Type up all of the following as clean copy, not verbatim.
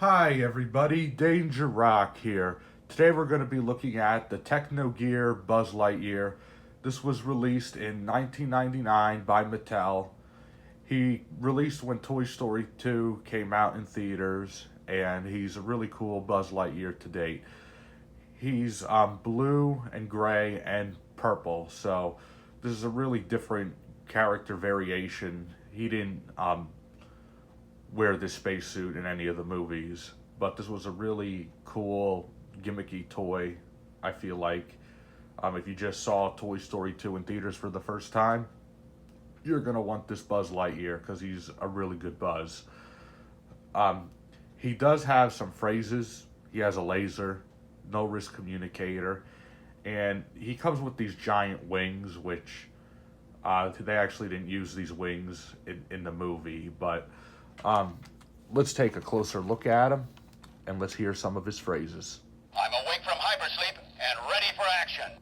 Hi everybody, Danger Rock here. Today we're going to be looking at the Techno Gear Buzz Lightyear. This was released in 1999 by Mattel. He released when Toy Story 2 came out in theaters, and he's a really cool Buzz Lightyear to date. He's blue and gray and purple, so this is a really different character variation. He didn't wear this spacesuit in any of the movies, but this was a really cool, gimmicky toy, I feel like. If you just saw Toy Story 2 in theaters for the first time, you're going to want this Buzz Lightyear because he's a really good Buzz. He does have some phrases. He has a laser, no risk communicator, and he comes with these giant wings, which they actually didn't use these wings in the movie, but let's take a closer look at him and let's hear some of his phrases. I'm awake from hypersleep and ready for action.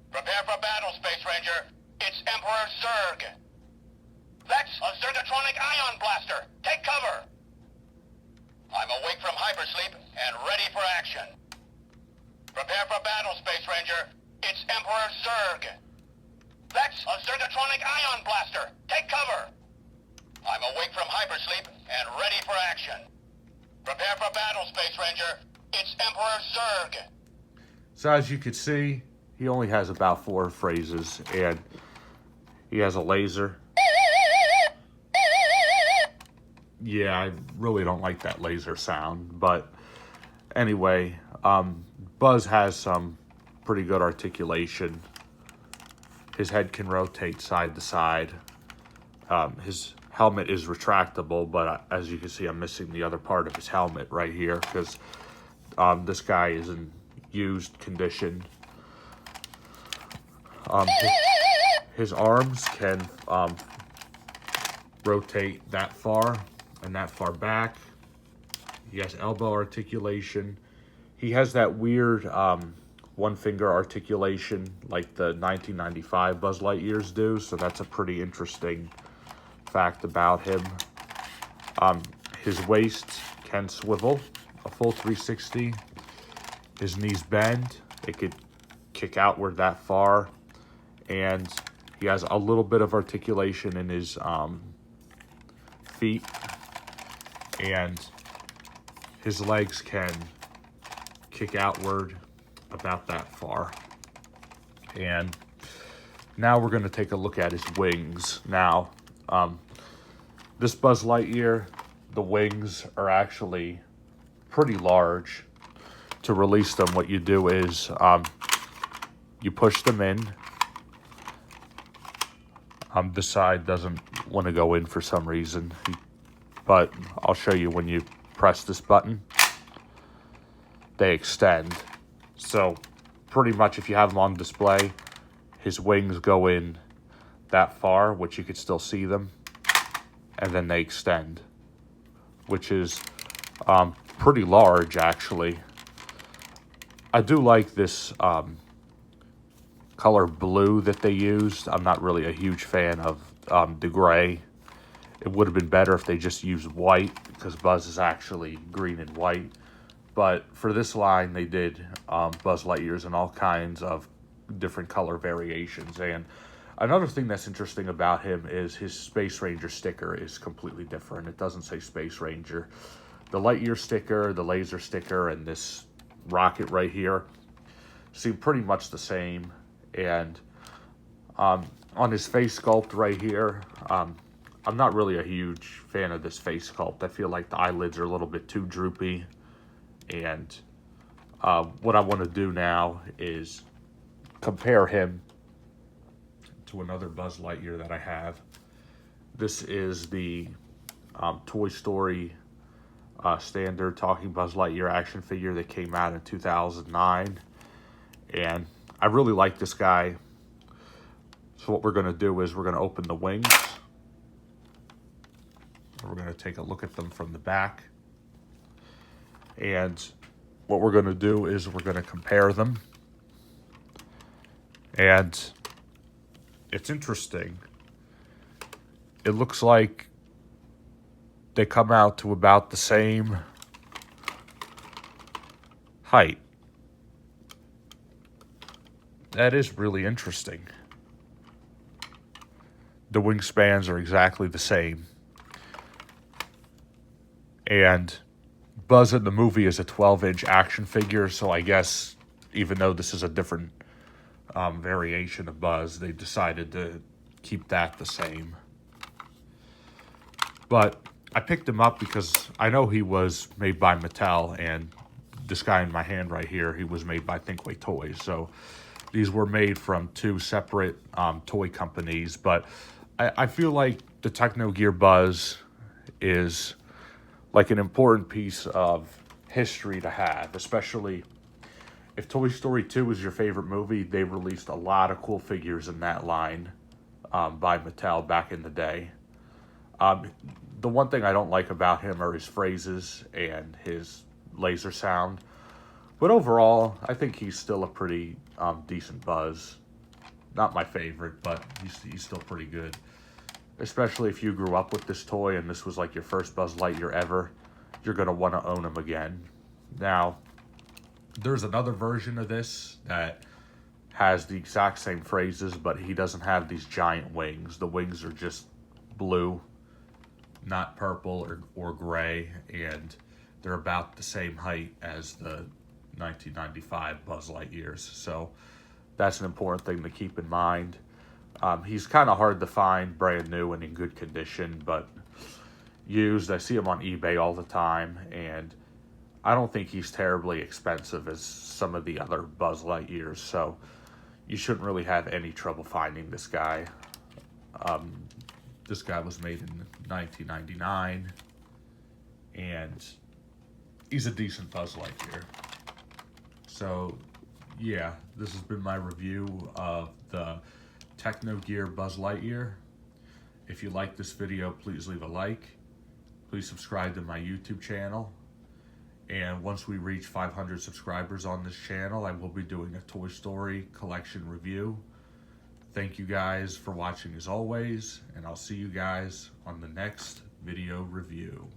Prepare for battle, Space Ranger. It's Emperor Zurg. That's a Zergotronic ion blaster. Take cover. I'm awake from hypersleep and ready for action. Prepare for battle, Space Ranger. It's Emperor Zurg. That's a Zergotronic ion blaster. Take cover. I'm awake from hypersleep and ready for action. Prepare for battle, Space Ranger. It's Emperor Zurg. So as you can see, he only has about 4 phrases, and he has a laser. Yeah, I really don't like that laser sound, but anyway, Buzz has some pretty good articulation. His head can rotate side to side. His helmet is retractable, but as you can see, I'm missing the other part of his helmet right here because this guy is in used condition. His arms can rotate that far and that far back. He has elbow articulation. He has that weird one finger articulation like the 1995 Buzz Lightyears do, so that's a pretty interesting fact about him. His waist can swivel a full 360. His knees bend. It could kick outward that far. And he has a little bit of articulation in his feet. And his legs can kick outward about that far. And now we're going to take a look at his wings. Now, this Buzz Lightyear, the wings are actually pretty large. To release them, what you do is you push them in. This side doesn't want to go in for some reason, but I'll show you when you press this button. They extend. So pretty much if you have them on display, his wings go in that far, which you could still see them, and then they extend, which is pretty large actually. I do like this color blue that they used. I'm not really a huge fan of the gray. It would have been better if they just used white because Buzz is actually green and white. But for this line, they did Buzz Lightyears in all kinds of different color variations. And another thing that's interesting about him is his Space Ranger sticker is completely different. It doesn't say Space Ranger. The Lightyear sticker, the laser sticker, and this rocket right here seem pretty much the same. And on his face sculpt right here, I'm not really a huge fan of this face sculpt. I feel like the eyelids are a little bit too droopy. And what I want to do now is compare him to another Buzz Lightyear that I have. This is the Toy Story standard talking Buzz Lightyear action figure that came out in 2009. And I really like this guy. So what we're going to do is we're going to open the wings. We're going to take a look at them from the back. And what we're going to do is we're going to compare them. And it's interesting. It looks like they come out to about the same height. That is really interesting. The wingspans are exactly the same. And Buzz in the movie is a 12-inch action figure, so I guess even though this is a different variation of Buzz, they decided to keep that the same. But I picked him up because I know he was made by Mattel, and this guy in my hand right here, he was made by Thinkway Toys. So these were made from two separate toy companies, but I feel like the Techno Gear Buzz is like an important piece of history to have, especially if Toy Story 2 is your favorite movie. They released a lot of cool figures in that line by Mattel back in the day. The one thing I don't like about him are his phrases and his laser sound. But overall, I think he's still a pretty decent Buzz. Not my favorite, but he's still pretty good. Especially if you grew up with this toy and this was like your first Buzz Lightyear ever, you're going to want to own him again. Now, there's another version of this that has the exact same phrases, but he doesn't have these giant wings. The wings are just blue, not purple or gray, and they're about the same height as the 1995 Buzz Lightyears. So that's an important thing to keep in mind. He's kind of hard to find brand new and in good condition, but used. I see him on eBay all the time, and I don't think he's terribly expensive as some of the other Buzz Lightyears, so you shouldn't really have any trouble finding this guy. This guy was made in 1999, and he's a decent Buzz Lightyear. So, yeah, this has been my review of the Techno Gear Buzz Lightyear. If you like this video, please leave a like. Please subscribe to my YouTube channel. And once we reach 500 subscribers on this channel, I will be doing a Toy Story collection review. Thank you guys for watching as always, and I'll see you guys on the next video review.